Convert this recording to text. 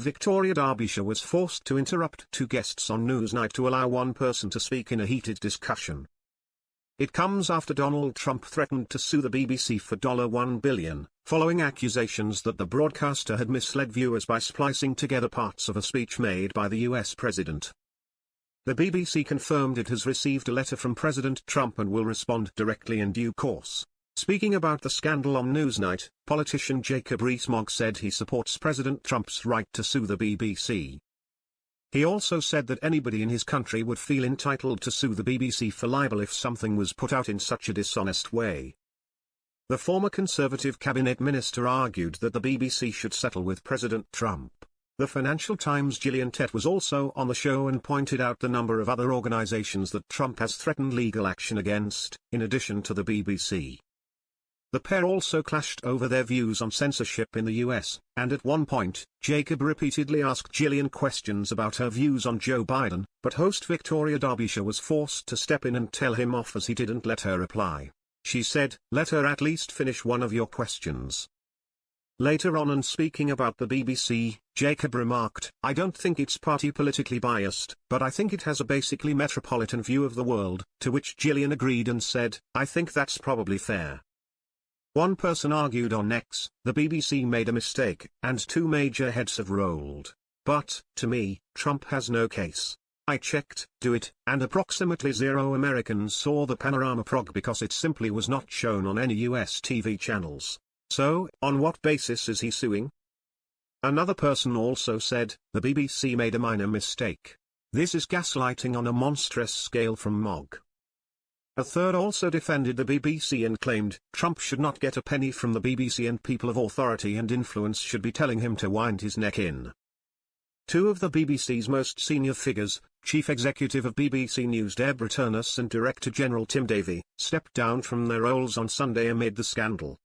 Victoria Derbyshire was forced to interrupt two guests on Newsnight to allow one person to speak in a heated discussion. It comes after Donald Trump threatened to sue the BBC for $1 billion, following accusations that the broadcaster had misled viewers by splicing together parts of a speech made by the US president. The BBC confirmed it has received a letter from President Trump and will respond directly in due course. Speaking about the scandal on Newsnight, politician Jacob Rees-Mogg said he supports President Trump's right to sue the BBC. He also said that anybody in his country would feel entitled to sue the BBC for libel if something was put out in such a dishonest way. The former Conservative cabinet minister argued that the BBC should settle with President Trump. The Financial Times' Gillian Tett was also on the show and pointed out the number of other organizations that Trump has threatened legal action against, in addition to the BBC. The pair also clashed over their views on censorship in the US, and at one point, Jacob repeatedly asked Gillian questions about her views on Joe Biden, but host Victoria Derbyshire was forced to step in and tell him off as he didn't let her reply. She said, "Let her at least finish one of your questions." Later on, and speaking about the BBC, Jacob remarked, "I don't think it's party politically biased, but I think it has a basically metropolitan view of the world," to which Gillian agreed and said, "I think that's probably fair." One person argued on X, the BBC made a mistake, and two major heads have rolled. But, to me, Trump has no case. I checked, do it, and approximately 0 Americans saw the Panorama prog because it simply was not shown on any US TV channels. So, on what basis is he suing? Another person also said, the BBC made a minor mistake. This is gaslighting on a monstrous scale from Mogg. A third also defended the BBC and claimed, Trump should not get a penny from the BBC and people of authority and influence should be telling him to wind his neck in. Two of the BBC's most senior figures, Chief Executive of BBC News Deborah Turnus and Director General Tim Davie, stepped down from their roles on Sunday amid the scandal.